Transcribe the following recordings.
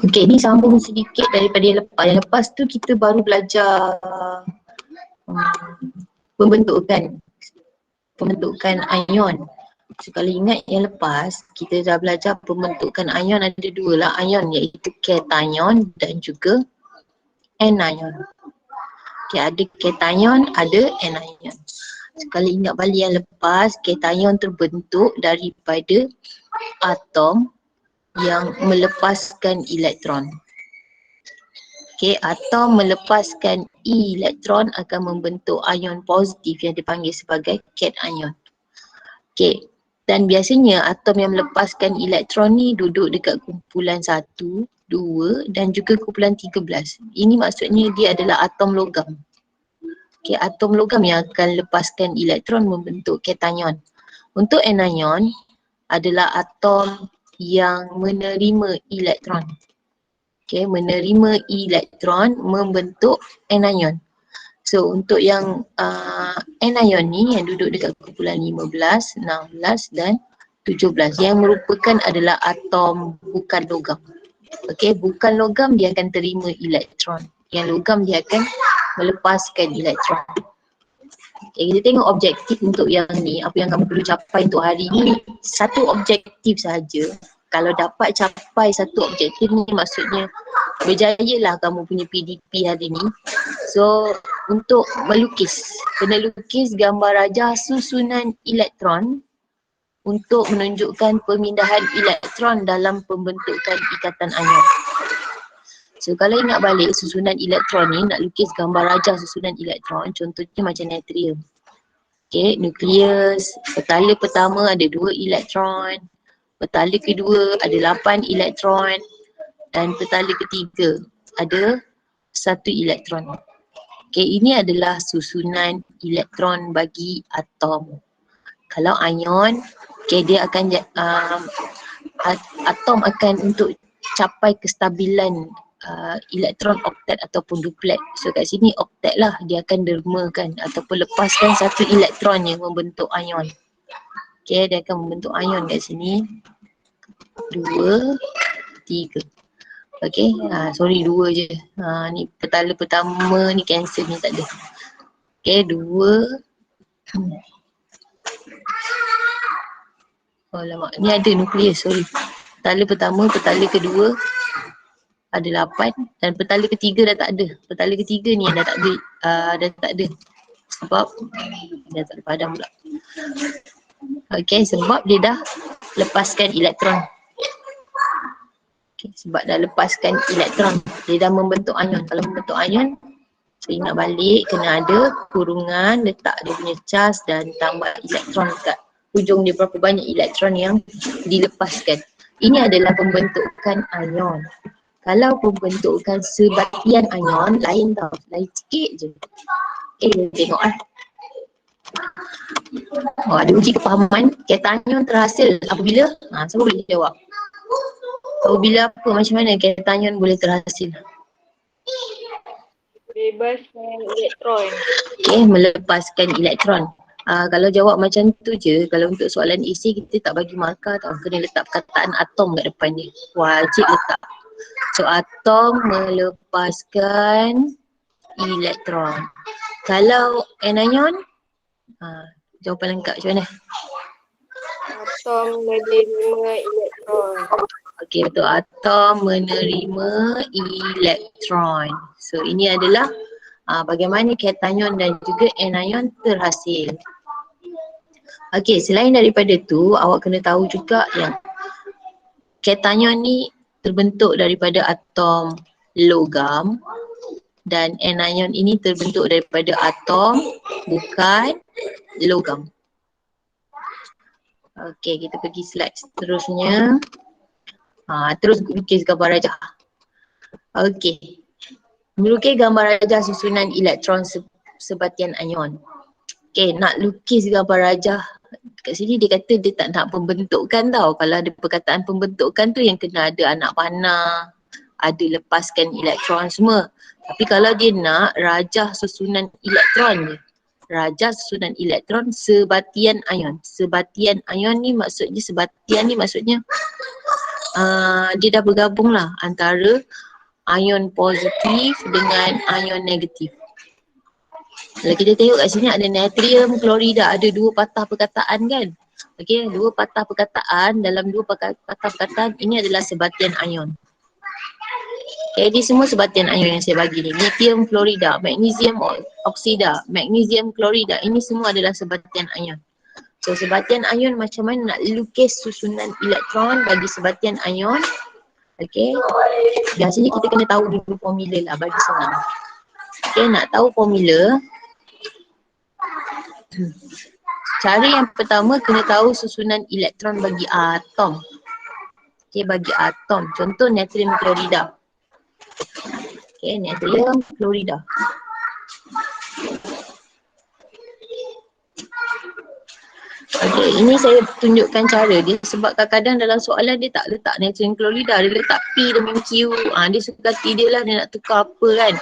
Okey, ni sambung sedikit daripada yang lepas. Yang lepas tu kita baru belajar pembentukan ion. So kalau ingat yang lepas, kita dah belajar pembentukan ion ada dua lah ion, iaitu cation dan juga anion. Okay, ada cation, ada anion. So, kalau ingat balik yang lepas, cation terbentuk daripada atom yang melepaskan elektron. Okay, atom melepaskan elektron akan membentuk ion positif yang dipanggil sebagai cation. Okay, dan biasanya atom yang melepaskan elektron ni duduk dekat kumpulan 1, 2 dan juga kumpulan 13. Ini maksudnya dia adalah atom logam. Okay, atom logam yang akan lepaskan elektron membentuk cation. Untuk anion adalah atom yang menerima elektron. Okay, menerima elektron membentuk anion. So untuk yang anion ni yang duduk dekat kumpulan 15, 16 dan 17 yang merupakan adalah atom bukan logam. Okay, bukan logam dia akan terima elektron. Yang logam dia akan melepaskan elektron. Okay, kita tengok objektif untuk yang ni, apa yang kamu perlu capai untuk hari ni. Satu objektif saja. Kalau dapat capai satu objektif ni maksudnya berjayalah kamu punya PDP hari ni. So untuk melukis, kena lukis gambar rajah susunan elektron untuk menunjukkan pemindahan elektron dalam pembentukan ikatan anion. So kalau ingat balik susunan elektron ni, nak lukis gambar rajah susunan elektron, contohnya macam natrium. Okay, nukleus, petala pertama ada 2 elektron, petala kedua ada 8 elektron dan petala ketiga ada 1 elektron. Okay, ini adalah susunan elektron bagi atom. Kalau ion, okay, dia akan atom akan untuk capai kestabilan elektron oktet ataupun duplet. So kat sini oktet lah, dia akan dermakan ataupun lepaskan 1 elektron yang membentuk ion. Okay, dia akan membentuk ion kat sini 2, 3. Okay, sorry 2 je. Ni petala pertama ni cancel ni tak ada. Okay, 2. Oh lama, ni ada nukleus, sorry. Petala pertama, petala kedua ada 8 dan petala ketiga dah tak ada. Petala ketiga ni yang dah tak ada. Sebab dah tak ada padam pula. Okay, sebab dia dah lepaskan elektron. Okay, sebab dah lepaskan elektron, dia dah membentuk ion. Kalau membentuk ion, so ingat balik kena ada kurungan, letak dia punya charge dan tambah elektron dekat hujung dia, berapa banyak elektron yang dilepaskan. Ini adalah pembentukan ion. Kalau pembentukan sebatian ion, lain tau, lain sikit je. Kita tengok ada uji kepahaman, cation terhasil apabila, siapa boleh jawab? Apabila apa, macam mana cation boleh terhasil? Bebaskan elektron. Okay, melepaskan elektron. Kalau jawab macam tu je, kalau untuk soalan isi kita tak bagi markah tau, kena letak perkataan atom kat depan dia. Wajib letak. So atom melepaskan elektron. Kalau anion, jawapan lengkap macam mana? Atom menerima elektron. Okey, betul. Atom menerima elektron. So ini adalah bagaimana cation dan juga anion terhasil. Okey, selain daripada tu, awak kena tahu juga yang cation ni terbentuk daripada atom logam dan anion ini terbentuk daripada atom bukan logam. Okey, kita pergi slide seterusnya. Terus lukis gambar rajah. Okey. Melukis gambar rajah susunan elektron sebatian ion. Okey, nak lukis gambar rajah, kat sini dia kata dia tak nak pembentukan tau. Kalau ada perkataan pembentukan tu yang kena ada anak panah, ada lepaskan elektron semua. Tapi kalau dia nak rajah susunan elektron je, rajah susunan elektron sebatian ion. Sebatian ion ni maksudnya, sebatian ni maksudnya dia dah bergabung lah antara ion positif dengan ion negatif. Kalau kita tengok kat sini ada natrium klorida, ada dua patah perkataan kan. Okey, dua patah perkataan, dalam dua patah perkataan ini adalah sebatian ion. Okay, ini semua sebatian ion yang saya bagi ni. Lithium klorida, magnesium oksida, magnesium klorida, ini semua adalah sebatian ion. So sebatian ion macam mana nak lukis susunan elektron bagi sebatian ion. Okay, biasanya kita kena tahu dulu formula lah bagi senang. Okay, nak tahu formula. Cara yang pertama kena tahu susunan elektron bagi atom. Okay, bagi atom. Contoh natrium klorida. Okay, natrium klorida. Okay, ini saya tunjukkan cara dia sebab kadang-kadang dalam soalan dia tak letak natrium klorida, dia letak P dengan Q. Dia suka hati dia lah, dia nak tukar apa kan.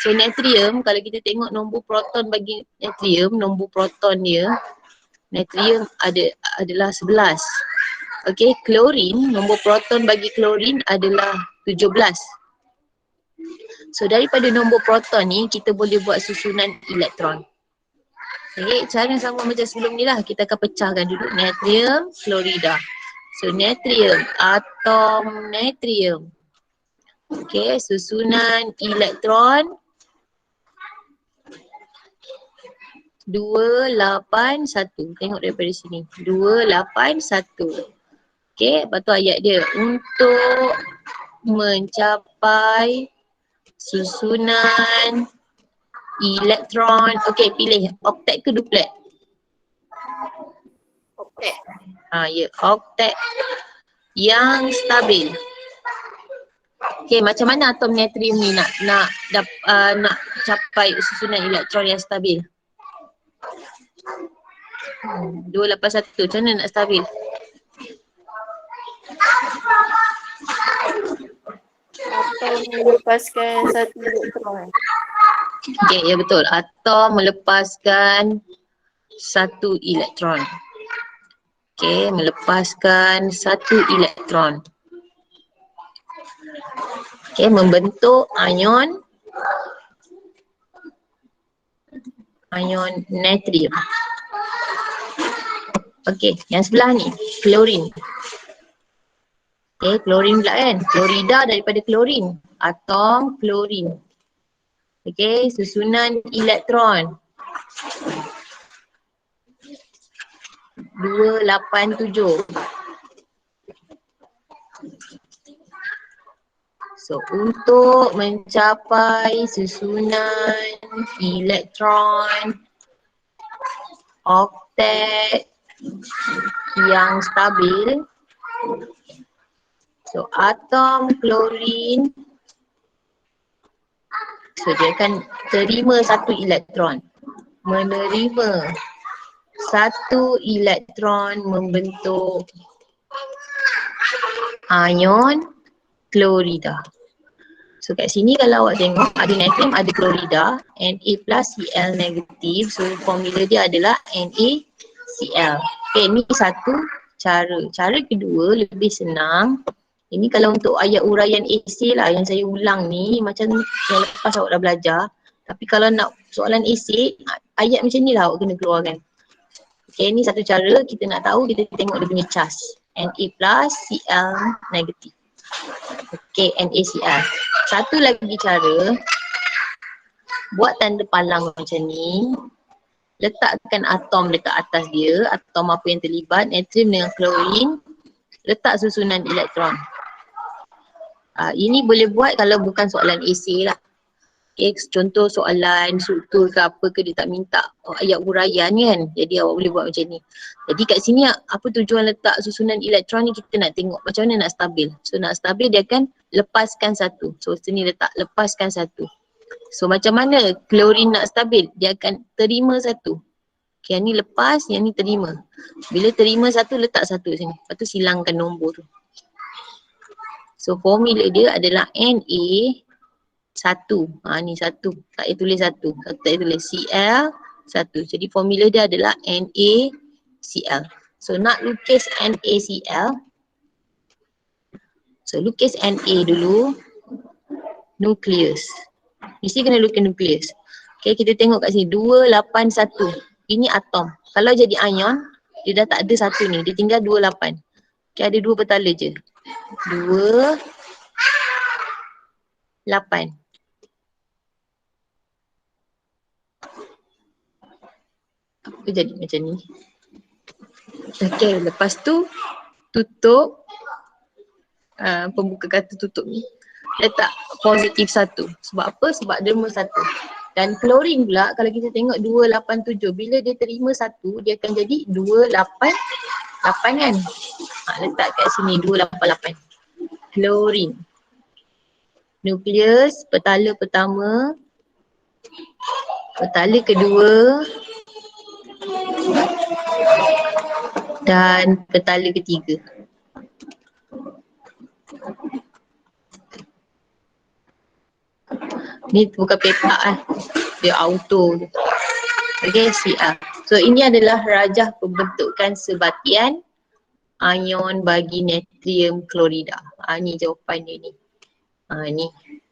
So natrium, kalau kita tengok nombor proton bagi natrium, nombor proton dia, natrium adalah 11. Okay, klorin, nombor proton bagi klorin adalah 17. So daripada nombor proton ni, kita boleh buat susunan elektron. Okay, cara yang sama macam sebelum ni lah, kita akan pecahkan dulu natrium klorida. So natrium, atom natrium. Okay, susunan elektron 281. Tengok daripada sini. 281. Okay, lepas tu ayat dia. Untuk mencapai susunan elektron. Okay, pilih oktet ke duplet? Oktet. Ya, oktet yang stabil. Okay, macam mana atom natrium ni nak capai susunan elektron yang stabil? 281, macam mana nak stabil? Atom melepaskan satu elektron. Okay, ya betul. Atom melepaskan satu elektron. Okay, melepaskan satu elektron. Okay, membentuk ion natrium. Okay, yang sebelah ni, klorin. Okay, klorin pula kan. Klorida daripada klorin. Atom klorin. Okay, susunan elektron 287. So untuk mencapai susunan elektron oktet yang stabil, so atom klorin, so dia akan terima satu elektron, menerima satu elektron membentuk ion klorida. So kat sini kalau awak tengok ada natrium, ada klorida, Na Cl negatif. So formula dia adalah NaCl. Okay, ni satu cara. Cara kedua lebih senang. Ini kalau untuk ayat uraian esei lah yang saya ulang ni, macam yang lepas awak dah belajar. Tapi kalau nak soalan esei, ayat macam ni lah awak kena keluarkan. Okay, ni satu cara kita nak tahu, kita tengok dia punya charge. Na Cl negatif. Okay, NaCl. Satu lagi cara, buat tanda palang macam ni, letakkan atom dekat atas dia, atom apa yang terlibat, natrium dengan klorin, letak susunan elektron. Ini boleh buat kalau bukan soalan esei lah. Okay, contoh soalan struktur ke apa ke, dia tak minta ayat huraian kan, jadi awak boleh buat macam ni. Jadi kat sini apa tujuan letak susunan elektron ni, kita nak tengok macam mana nak stabil. So nak stabil dia akan lepaskan satu. So sini letak lepaskan satu. So macam mana klorin nak stabil, dia akan terima satu. Okay, yang ni lepas, yang ni terima. Bila terima satu, letak satu sini. Lepas tu silangkan nombor tu. So formula dia adalah Na satu. Ni satu. Tak payah tulis satu. Tak payah tulis Cl satu. Jadi formula dia adalah NaCl. So nak lukis NaCl, So lukis Na dulu, nukleus. Mesti kena lukis nukleus. Okay, kita tengok kat sini 281. Ini atom. Kalau jadi ion, dia dah tak ada satu ni, dia tinggal 28. Okay, ada 2 petala je. 2, 8. Apa jadi macam ni? Okay, lepas tu tutup pembuka kata tutup ni. Letak positif 1. Sebab apa? Sebab derma 1. Dan klorin pula kalau kita tengok 287, bila dia terima 1, dia akan jadi 288 kan? Letak kat sini 288. Klorin. Nukleus, petala pertama, petala kedua dan petala ketiga. Ni bukan petak dia auto. Okay, CR. So ini adalah rajah pembentukan sebatian ion bagi natrium klorida. Ni jawapan dia ni. Ni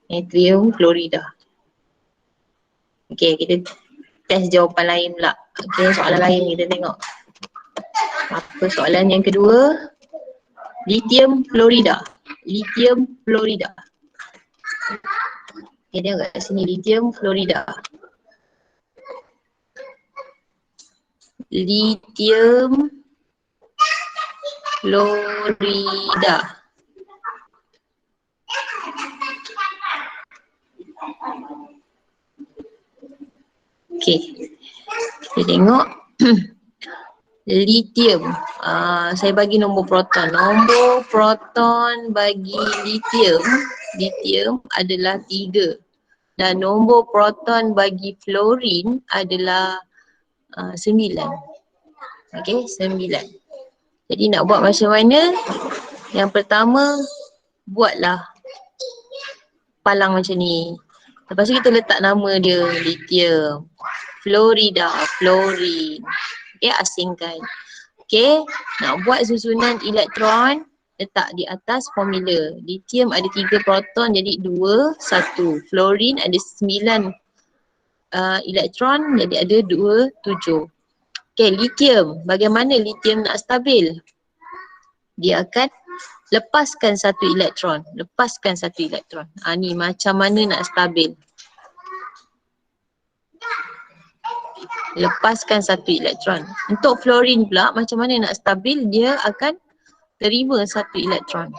natrium klorida. Okay, kita test jawapan lain pula. Okay, soalan lain kita tengok. Apa soalan yang kedua? Lithium klorida. Lithium klorida. Okay, tengok kat sini lithium klorida. Lithium klorida. Okay, kita tengok lithium. Saya bagi nombor proton. Nombor proton bagi lithium adalah 3. Dan nombor proton bagi fluorine adalah 9. Okay, 9. Jadi nak buat macam mana? Yang pertama, buatlah palang macam ni. Lepas tu kita letak nama dia lithium, florida, fluorine. Okay, asingkan. Okay, nak buat susunan elektron, letak di atas formula. Lithium ada 3 proton jadi 2, 1. Fluorine ada 9 elektron jadi ada 2, 7. Okay, lithium. Bagaimana lithium nak stabil? Dia akan lepaskan 1 elektron. Lepaskan 1 elektron. Ni macam mana nak stabil? Lepaskan 1 elektron. Untuk fluorine pula macam mana nak stabil? Dia akan terima 1 elektron.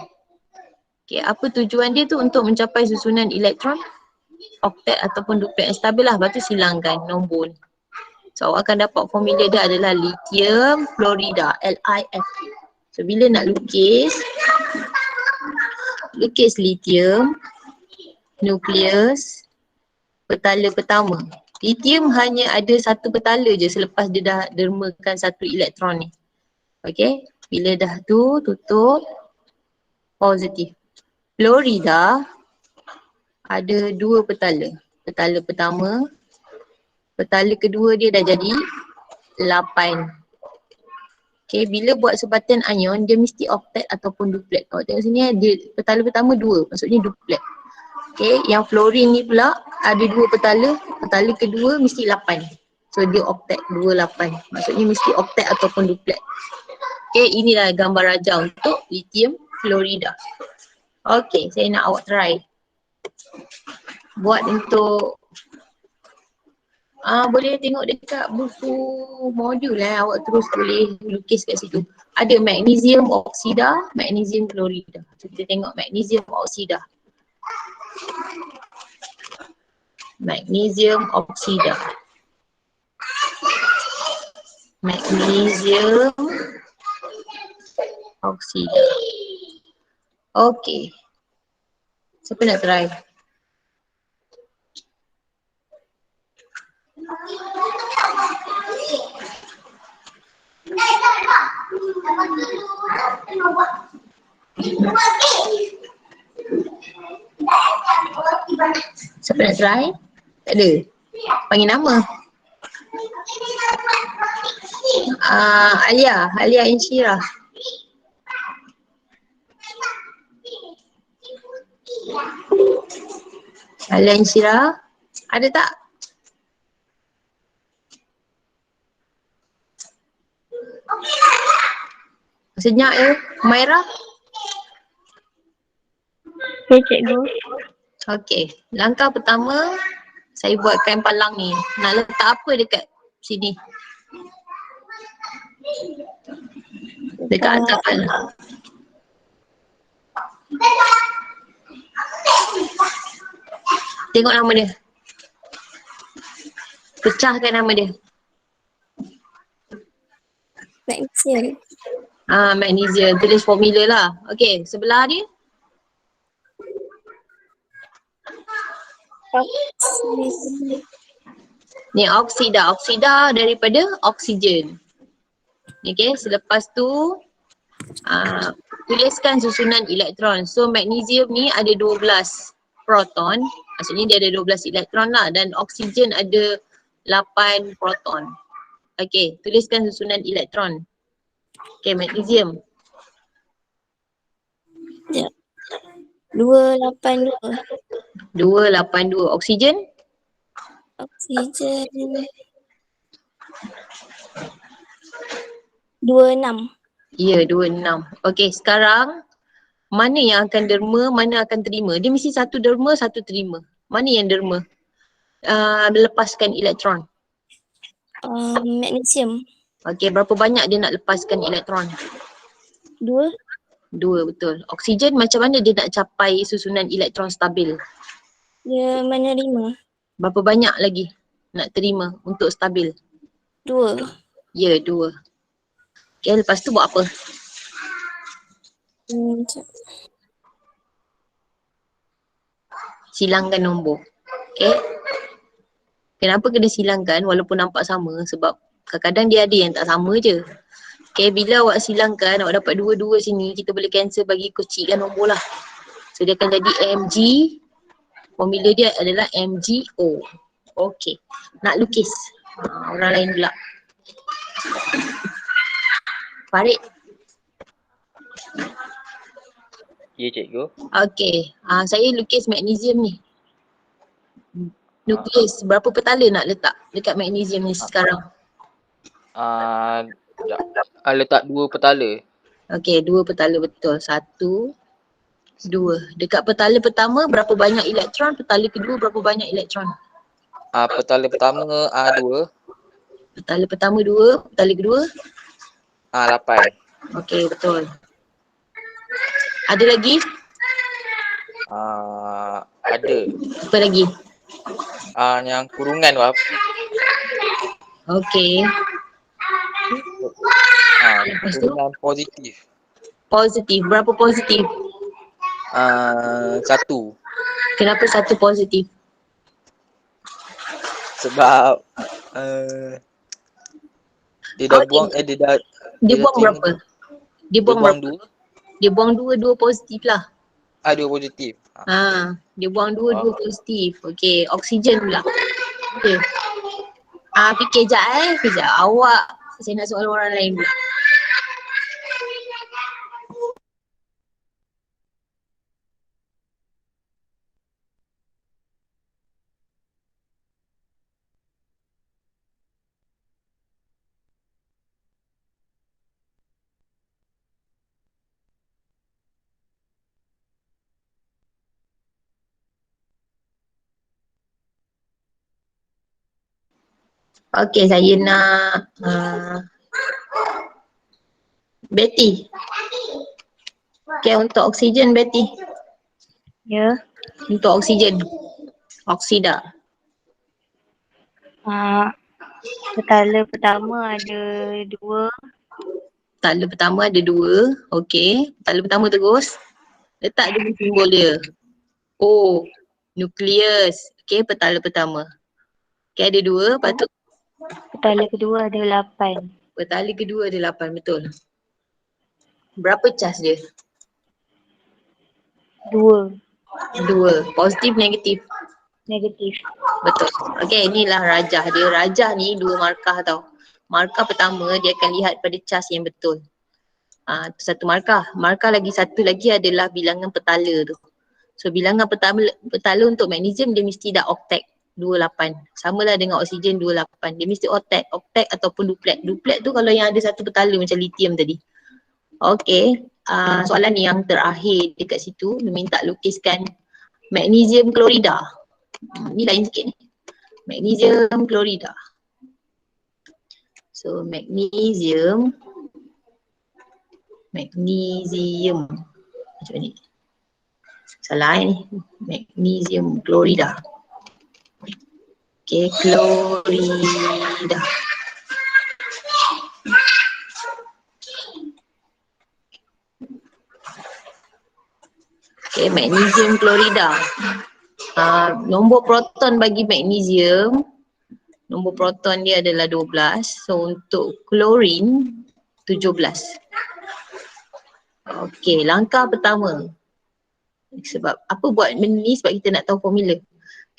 Okay, apa tujuan dia tu? Untuk mencapai susunan elektron oktet ataupun duplet yang stabil lah. Lepas tu silangkan nombor ni. So awak akan dapat formula dia adalah lithium fluorida, LiF. So bila nak lukis lithium, nukleus, petala pertama. Lithium hanya ada 1 petala je selepas dia dah dermakan 1 elektron ni. Okay, bila dah tu tutup positif. Fluorida ada 2 petala. Petala pertama, petala kedua dia dah jadi 8. Okay, bila buat sebatian ion dia mesti oktet ataupun duplet. Awak tengok sini dia petala pertama 2, maksudnya duplet. Okay, yang fluorine ni pula ada 2 petala, petala kedua mesti 8. So dia oktet 28, maksudnya mesti oktet ataupun duplet. Okay, inilah gambar rajah untuk lithium fluorida. Okay, saya nak awak try. Buat untuk boleh tengok dekat buku modul awak terus boleh lukis kat situ. Ada magnesium oksida, magnesium klorida. So, kita tengok magnesium oksida. Magnesium oksida. Magnesium oksida. Okay. Siapa nak try? Siapa nak try? Tak ada? Panggil nama. Alia Insyirah. Halo Insyira, ada tak? Senyap ya, Humaira? Ya cikgu. Okey, langkah pertama saya buatkan palang ni. Nak letak apa dekat sini? Dekat atas palang. Tengok nama dia. Pecahkan nama dia. Magnesium. Magnesium. Tulis formula lah. Okey, sebelah dia. Oksigen. Ni oksida. Oksida daripada oksigen. Okey, selepas tu tuliskan susunan elektron. So magnesium ni ada 12 proton. Maksudnya dia ada 12 elektron lah. Dan oksigen ada 8 proton. Okey, tuliskan susunan elektron. Okey, magnesium. Ya. 282. 282. Oksigen? Oksigen. 26. Ya, 26. Okey, sekarang mana yang akan derma, mana akan terima? Dia mesti satu derma, satu terima. Mana yang derma? Lepaskan elektron. Magnesium. Okey, berapa banyak dia nak lepaskan elektron? 2. 2, betul. Oksigen macam mana dia nak capai susunan elektron stabil? Dia menerima. Berapa banyak lagi nak terima untuk stabil? 2. Ya, 2. Okey, lepas tu buat apa? Silangkan nombor. Okey. Kenapa kena silangkan walaupun nampak sama? Sebab kadang-kadang dia ada yang tak sama je. Okay, bila awak silangkan, awak dapat 2 sini, kita boleh cancel bagi kecilkan nombor lah. So dia akan jadi MG, formula dia adalah MgO. Okay, nak lukis. Orang lain pula. Farid. Ya cikgu. Okay, saya lukis magnesium ni. Nukleus, berapa petala nak letak dekat magnesium ni sekarang? Letak 2 petala. Okay, 2 petala betul. 1, 2. Dekat petala pertama berapa banyak elektron, petala kedua berapa banyak elektron? Petala pertama 2. Petala pertama 2, petala kedua? 8. Okay, betul. Ada lagi? Ada. Apa lagi? Yang kurungan tu apa? Okay. Lepas tu? Kurungan positif. Positif. Berapa positif? 1. Kenapa 1 positif? Sebab dia dah buang Dia buang berapa? Dia buang berapa? 2. Dia buang 2 positif lah. 2 positif. Dia buang 2 positif. Okay, oksigen pula. Okay. Fikir sekejap awak. Saya nak soal orang lain pula. Okay, saya nak Betty. Okay, untuk oksigen Betty. Ya. Untuk oksigen. Oksida. Petala pertama ada 2. Petala pertama ada 2. Okay. Petala pertama terus. Letak dulu simbol dia. O. Nukleus. Okay, petala pertama. Okay, ada 2. Lepas tu Petala kedua ada 8. petala kedua ada 8. Betul. Berapa cas dia? 2. 2. Positif, negatif? Negatif. Betul. Okay, inilah rajah dia. Rajah ni 2 markah tau. Markah pertama dia akan lihat pada cas yang betul. Itu 1 markah. Markah lagi 1 lagi adalah bilangan petala tu. So bilangan petala untuk magnesium dia mesti dah oktet 28. Samalah dengan oksigen 28. Dia mesti oktet ataupun duplet. Duplet tu kalau yang ada satu petala macam lithium tadi. Okey, soalan yang terakhir dekat situ dia minta lukiskan magnesium klorida. Ni lain sikit ni. Magnesium klorida. So magnesium macam ni. Salah ni. Magnesium klorida. Okay, klorida. Okay, magnesium klorida. Nombor proton bagi magnesium, nombor proton dia adalah 12. So untuk klorin 17. Okey, langkah pertama. Sebab apa buat benda ni? Sebab kita nak tahu formula.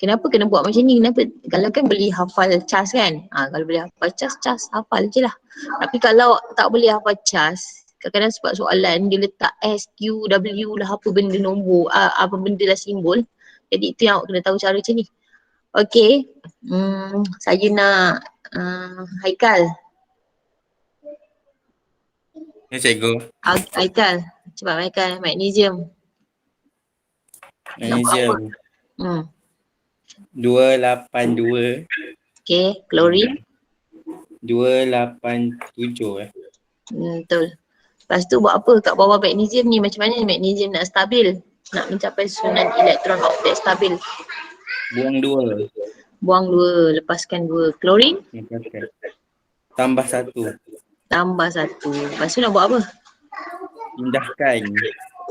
Kenapa kena buat macam ni? Kenapa? Kalau kan boleh hafal cas kan? Kalau boleh hafal cas hafal je lah. Tapi kalau tak boleh hafal cas, kadang-kadang sebab soalan dia letak S, Q, W lah apa benda nombor, apa benda lah simbol. Jadi itu yang awak kena tahu cara macam ni. Okey, saya nak Haikal. Ya cikgu. Haikal, cepat Haikal, magnesium. Magnesium. 282. Okey, klorin. 287 Betul. Lepas tu buat apa kat bawah magnesium ni? Macam mana magnesium nak stabil? Nak mencapai susunan elektron oktet stabil. Buang 2. Buang 2, lepaskan 2. Klorin? Lepaskan. Tambah 1. Tambah 1. Lepas tu nak buat apa? Pindahkan.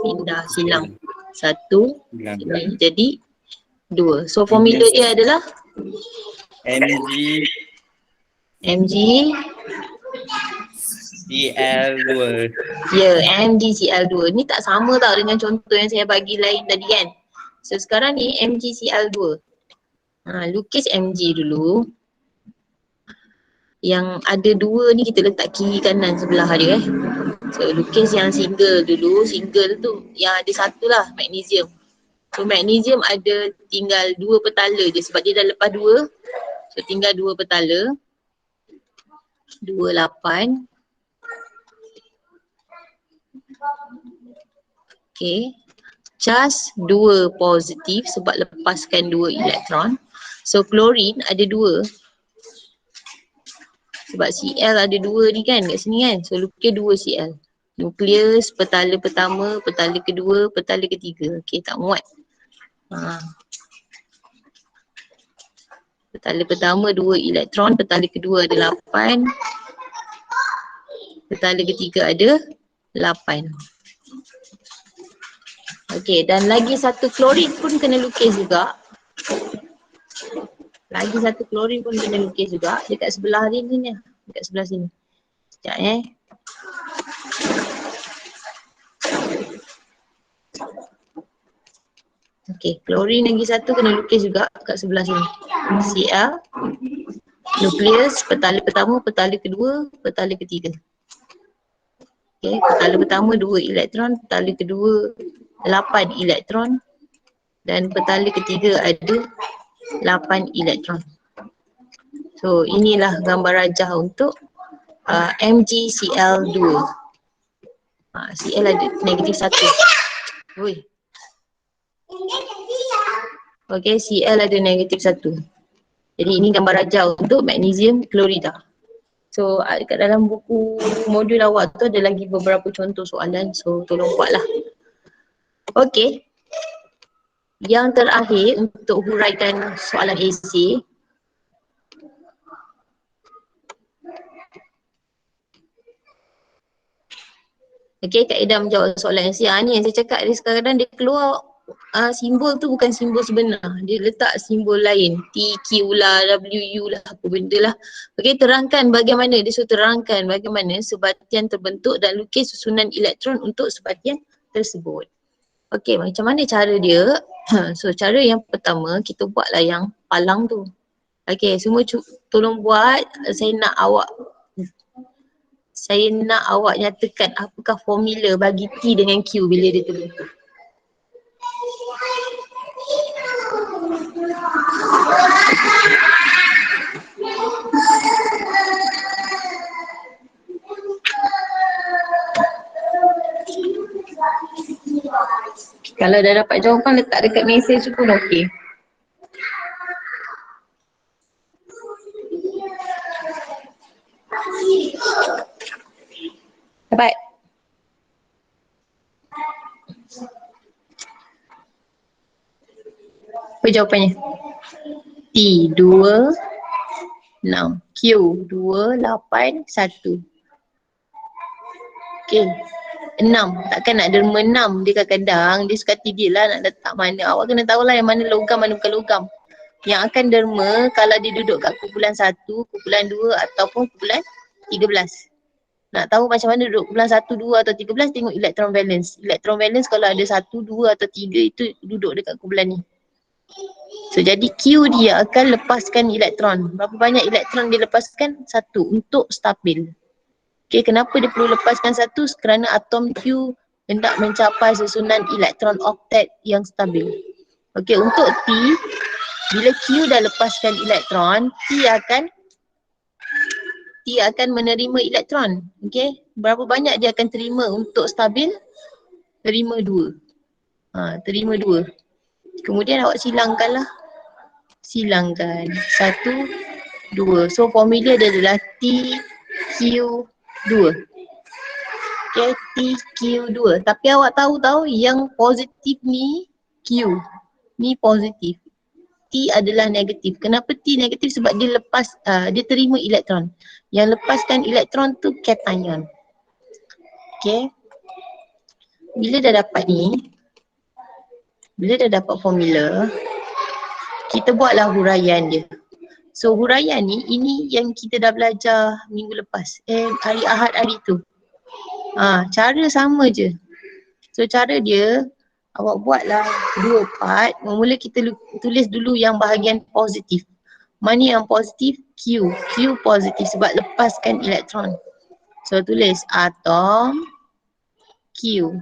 Pindah silang. 1 Bilang. ini jadi 2. So formula dia adalah Mg Cl2. ya, MgCl2. Ni tak sama tau dengan contoh yang saya bagi lain tadi kan. So sekarang ni MgCl2. Lukis Mg dulu. Yang ada 2 ni kita letak kiri kanan sebelah dia So lukis yang single dulu. Single tu yang ada satu lah, magnesium. So magnesium ada tinggal 2 petala je sebab dia dah lepas 2. So tinggal 2 petala. 28. Okay. Cas 2 positif sebab lepaskan 2 elektron. So klorin ada 2. Sebab Cl ada 2 ni kan kat sini kan. So lukis 2 Cl. Nukleus, petala pertama, petala kedua, petala ketiga. Okay, tak muat. Petala pertama 2 elektron, petala kedua ada 8. Petala ketiga ada 8. Okay, dan lagi satu klorin pun kena lukis juga. Lagi satu klorin pun kena lukis juga dekat sebelah sini ni. Dekat sebelah sini. Sekejap Okay, klorin lagi satu kena lukis juga kat sebelah sini. Cl, nukleus, petala pertama, petala kedua, petala ketiga. Okay, petala pertama 2 elektron, petala kedua 8 elektron dan petala ketiga ada 8 elektron. So inilah gambar rajah untuk MgCl2. Cl ada negatif 1. Oi. Okay, Cl ada negatif 1. Jadi ini gambar rajah untuk magnesium klorida. So kat dalam buku modul awak tu ada lagi beberapa contoh soalan. So tolong buatlah. Okay. Yang terakhir untuk huraikan soalan esei. Okay, Kak Ida menjawab soalan esei. Ni yang saya cakap dia kadang-kadang dia keluar simbol tu bukan simbol sebenar. Dia letak simbol lain. T, Q lah, W, U lah, apa benda lah. Okay, terangkan bagaimana. Dia suruh terangkan bagaimana sebatian terbentuk dan lukis susunan elektron untuk sebatian tersebut. Okay, macam mana cara dia? So cara yang pertama kita buatlah yang palang tu. Okay, semua tolong buat. Saya nak awak nyatakan apakah formula bagi T dengan Q bila dia terbentuk. Kalau dah dapat jawapan letak dekat mesej pun okey. Dapat? Apa jawapannya? T 2 6, Q 2 8 1. Okey. 6, takkan nak derma 6. Dia kadang-kadang dia suka hati dia lah nak letak mana. Awak kena tahulah yang mana logam, mana bukan logam. Yang akan derma kalau dia duduk kat kumpulan 1, kumpulan 2 ataupun kumpulan 13. Nak tahu macam mana duduk kumpulan 1, 2 atau 13, tengok electron valence. Electron valence kalau ada 1, 2 atau 3 itu duduk dekat kumpulan ni. So jadi Q dia akan lepaskan elektron. Berapa banyak elektron dia lepaskan? 1 untuk stabil. Okay, kenapa dia perlu lepaskan 1? Kerana atom Q hendak mencapai susunan elektron oktet yang stabil. Okay, untuk T, bila Q dah lepaskan elektron, T akan menerima elektron. Okay, berapa banyak dia akan terima untuk stabil? Terima 2. Terima 2. Kemudian awak silangkanlah. Silangkan 1, 2. So formula dia adalah TQ2. Okay, TQ2. Tapi awak tahu yang positif ni Q. Ni positif. T adalah negatif. Kenapa T negatif? Sebab dia dia terima elektron. Yang lepaskan elektron tu kation. Okay. Bila dah dapat ni, bila dah dapat formula, kita buatlah huraian dia. So huraian ni, ini yang kita dah belajar minggu lepas. Hari Ahad hari tu. Cara sama je. So cara dia, awak buatlah 2 part. Mula kita tulis dulu yang bahagian positif. Mana yang positif? Q. Q positif sebab lepaskan elektron. So tulis atom Q.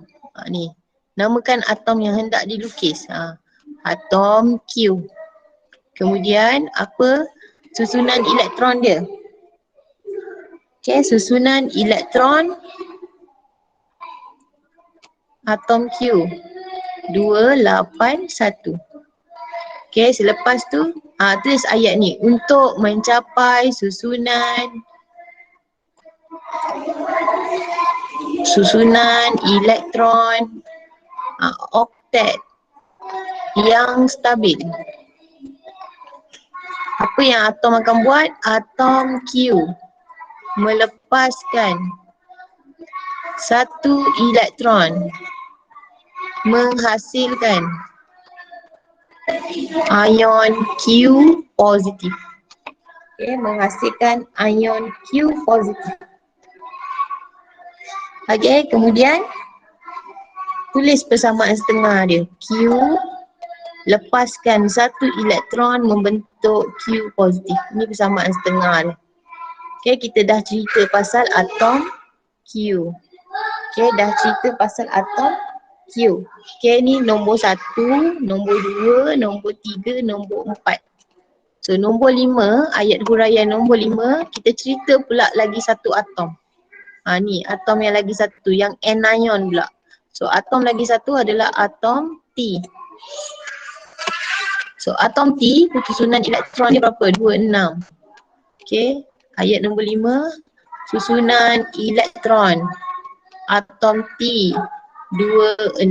Ni. Namakan atom yang hendak dilukis. Atom Q. Kemudian apa susunan elektron dia? Okay, susunan elektron atom Q 2, 8, 1. Okay, selepas tu tulis ayat ni. Untuk mencapai susunan elektron oktet yang stabil. Apa yang atom akan buat? Atom Q melepaskan 1 elektron menghasilkan ion Q positif. Okay, menghasilkan ion Q positif. Okay, kemudian tulis persamaan setengah dia. Q lepaskan 1 elektron membentuk Q positif. Ini persamaan setengah dia. Okay, kita dah cerita pasal atom Q. Okay, dah cerita pasal atom Q. Okay, ni nombor 1, nombor 2, nombor 3, nombor 4. So nombor 5, ayat huraian nombor 5, kita cerita pula lagi satu atom. Ni atom yang lagi satu, yang anion pula. So atom lagi satu adalah atom T. So atom T, susunan elektron dia berapa? 26. Okay, ayat nombor 5, susunan elektron atom T 26.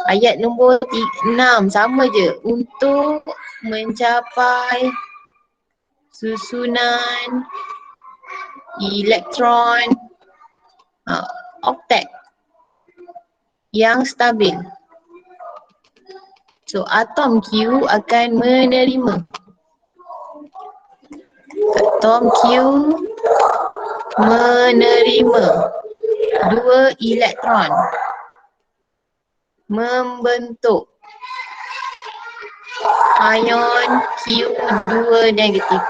Ayat nombor 6 sama je. Untuk mencapai susunan elektron oktet yang stabil. So atom Q akan menerima. Atom Q menerima 2 elektron membentuk ion Q2 negatif.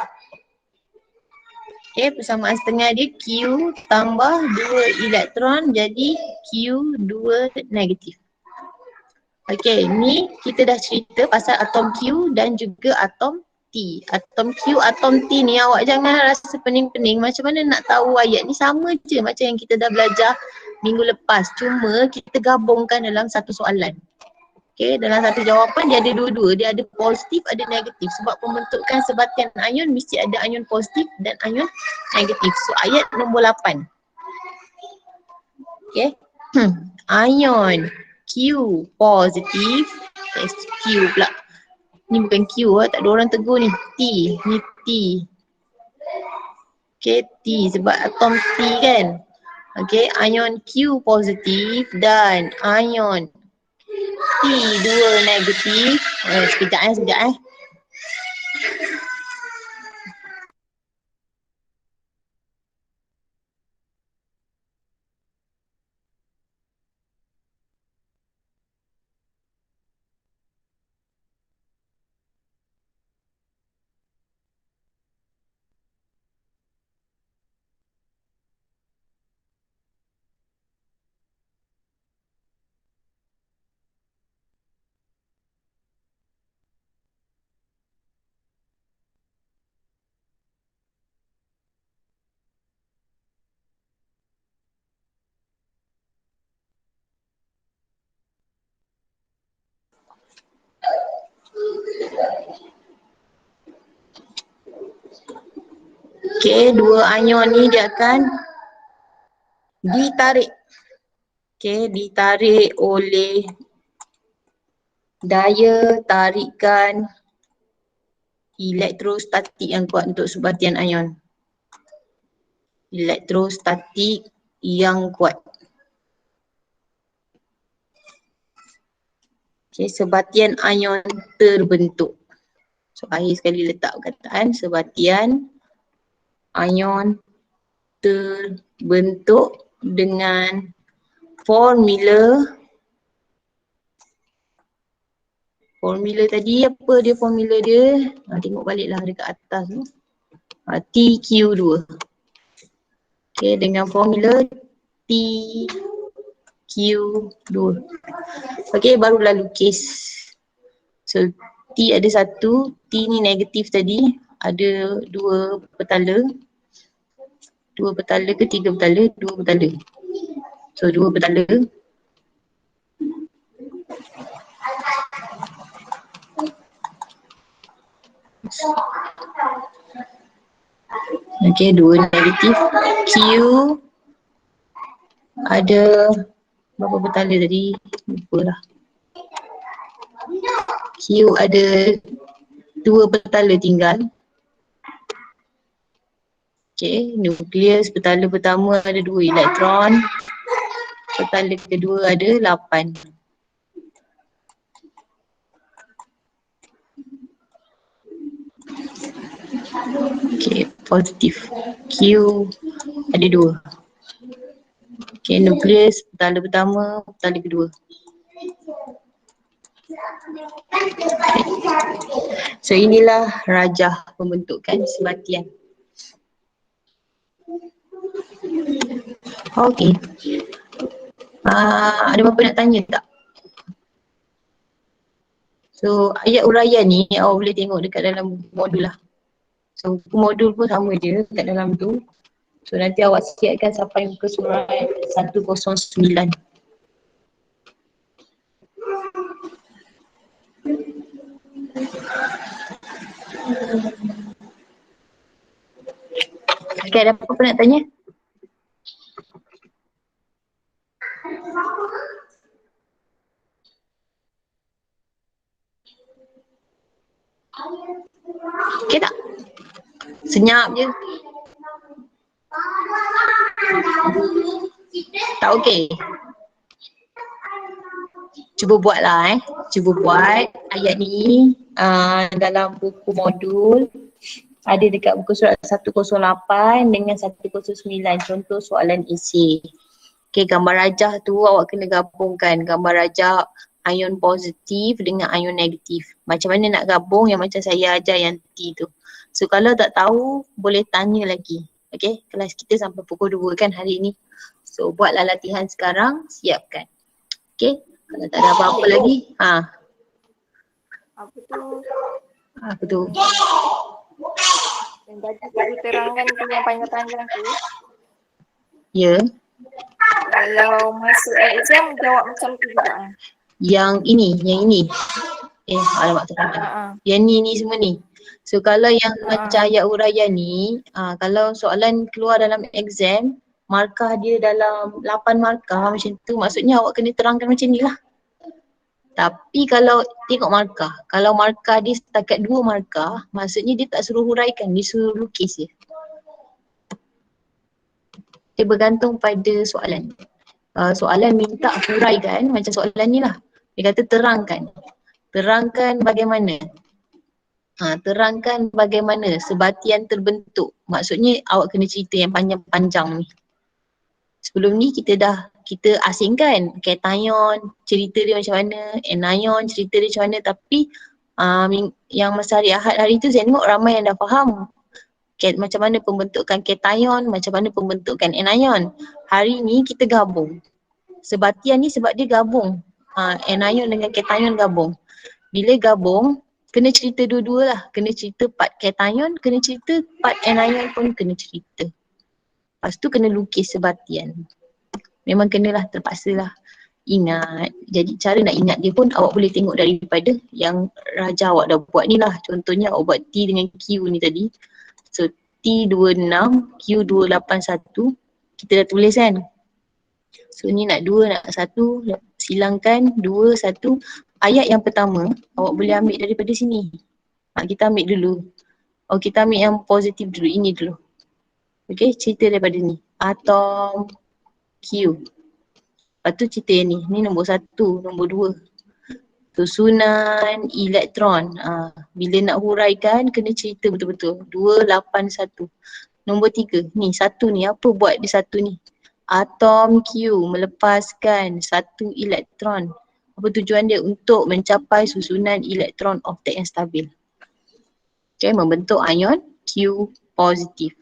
Okay, persamaan setengah dia Q tambah 2 elektron jadi Q2 negatif. Okay, ni kita dah cerita pasal atom Q dan juga atom T. Atom Q, atom T ni awak jangan rasa pening-pening. Macam mana nak tahu ayat ni? Sama je macam yang kita dah belajar minggu lepas. Cuma kita gabungkan dalam satu soalan. Okay, dalam satu jawapan dia ada dua-dua. Dia ada positif, ada negatif. Sebab pembentukan sebatian ion mesti ada ion positif dan ion negatif. So ayat nombor 8. Okay. Ion Q positif. Q pula. Ni bukan Q tak ada orang tegur ni. T. Ni T. Okay, T sebab atom T kan. Okay, ion Q positif dan ion T2 negatif. Sekejap. Okay, dua ion ni dia akan ditarik. Okay, ditarik oleh daya tarikan elektrostatik yang kuat untuk sebatian ion. Elektrostatik yang kuat. Okay, sebatian ion terbentuk. So, akhir sekali letak perkataan sebatian ion terbentuk dengan formula tadi apa dia formula dia? Tengok baliklah dekat atas tu. TQ2. Okay, dengan formula TQ2. Okay, barulah lukis. So T ada satu, T ni negatif tadi, ada dua petala. Dua petala ke tiga petala? Dua petala. So dua petala. Okay, dua negatif. Q ada berapa petala tadi? Lupa lah. Q ada dua petala tinggal. Okay, nukleus petala pertama ada 2 elektron. Petala kedua ada 8. Okay, positif. Q ada 2. Okay, nukleus petala pertama, petala kedua. So inilah rajah pembentukan sebatian. Okay. Ada apa-apa nak tanya tak? So ayat uraian ni awak boleh tengok dekat dalam modul lah. So modul pun sama je dekat dalam tu. So nanti awak siapkan sampai muka surat 109. Okay, ada apa-apa nak tanya? Okay tak? Senyap je. Tak okey? Cuba buatlah Cuba buat ayat ni dalam buku modul. Ada dekat buku surat 108 dengan 109, contoh soalan isi. Okay, gambar rajah tu awak kena gabungkan gambar rajah ion positif dengan ion negatif. Macam mana nak gabung yang macam saya ajar yang T tu. So kalau tak tahu boleh tanya lagi. Okay, kelas kita sampai pukul 2 kan hari ni. So buatlah latihan sekarang, siapkan. Okay, kalau tak ada apa-apa lagi. Apa tu? Apa tu? Yang tadi cikgu terangkan tu yang panjang-panjang tu. Ya. Kalau masuk exam jawab macam tu juga. yang ini. Alamak terkadang. Yang ni semua ni. So kalau yang macam ayat huraian ni, kalau soalan keluar dalam exam, markah dia dalam 8 markah macam tu, maksudnya awak kena terangkan macam ni lah. Tapi kalau tengok markah, kalau markah dia setakat 2 markah, maksudnya dia tak suruh huraikan, dia suruh lukis je. Dia bergantung pada soalan. Soalan minta huraikan macam soalan ni lah. Dia kata terangkan. Terangkan bagaimana. Terangkan bagaimana sebatian terbentuk. Maksudnya awak kena cerita yang panjang-panjang ni. Sebelum ni kita asingkan cation, cerita dia macam mana, anion, cerita dia macam mana, tapi yang masa hari Ahad hari tu saya tengok ramai yang dah faham macam mana pembentukan cation, macam mana pembentukan anion. Hari ni kita gabung. Sebatian ni sebab dia gabung. Anion dengan cation gabung. Bila gabung, kena cerita dua-dua lah. Kena cerita part cation, kena cerita part anion pun kena cerita. Lepas tu kena lukis sebatian. Memang kenalah, terpaksalah ingat. Jadi cara nak ingat dia pun awak boleh tengok daripada yang raja awak dah buat ni lah. Contohnya awak buat T dengan Q ni tadi. So T26, Q281, kita dah tulis kan. So ni nak 2, nak 1, silangkan 2, 1. Ayat yang pertama awak boleh ambil daripada sini. Kita ambil dulu. Kita ambil yang positif dulu, ini dulu. Okay, cerita daripada ni. Atom Q. Lepas tu cerita yang ni nombor 1, nombor 2. Susunan elektron. Bila nak huraikan kena cerita betul-betul. 281. Nombor 3, ni 1 ni, apa buat di 1 ni? Atom Q melepaskan 1 elektron. Apa tujuan dia? Untuk mencapai susunan elektron oktet yang stabil. Okay, membentuk ion Q positif.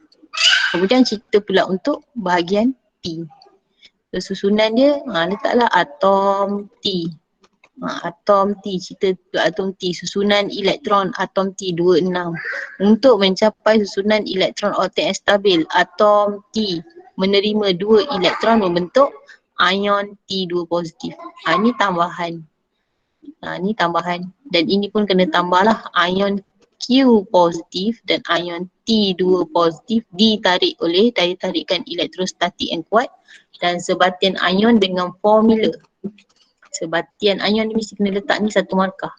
Kemudian cerita pula untuk bahagian T. So, susunan dia, letaklah atom T. Atom T, cerita atom T, susunan elektron atom T 26. Untuk mencapai susunan elektron oktet yang stabil, atom T menerima 2 elektron membentuk ion T2 positif. Ini tambahan. Ni tambahan. Dan ini pun kena tambahlah, ion Q positif dan ion T2 positif ditarik oleh daya tarikan elektrostatik yang kuat dan sebatian ion dengan formula. Sebatian ion ni mesti kena letak ni 1 markah.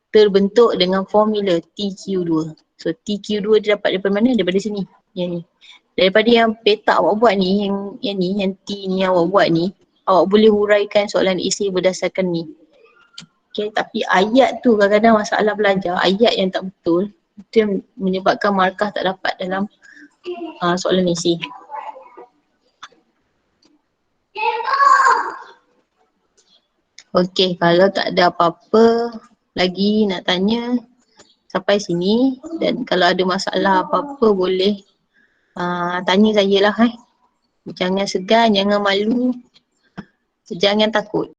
Terbentuk dengan formula TQ2. So TQ2 dia dapat daripada mana? Daripada sini. Yang ni. Daripada yang peta awak buat ni, yang T ni awak buat ni, awak boleh huraikan soalan esei berdasarkan ni. Okay, tapi ayat tu kadang-kadang masalah belajar, ayat yang tak betul, itu yang menyebabkan markah tak dapat dalam soalan esei. Okay, kalau tak ada apa-apa lagi nak tanya sampai sini, dan kalau ada masalah apa-apa boleh tanya saya lah. Jangan segan, jangan malu, jangan takut.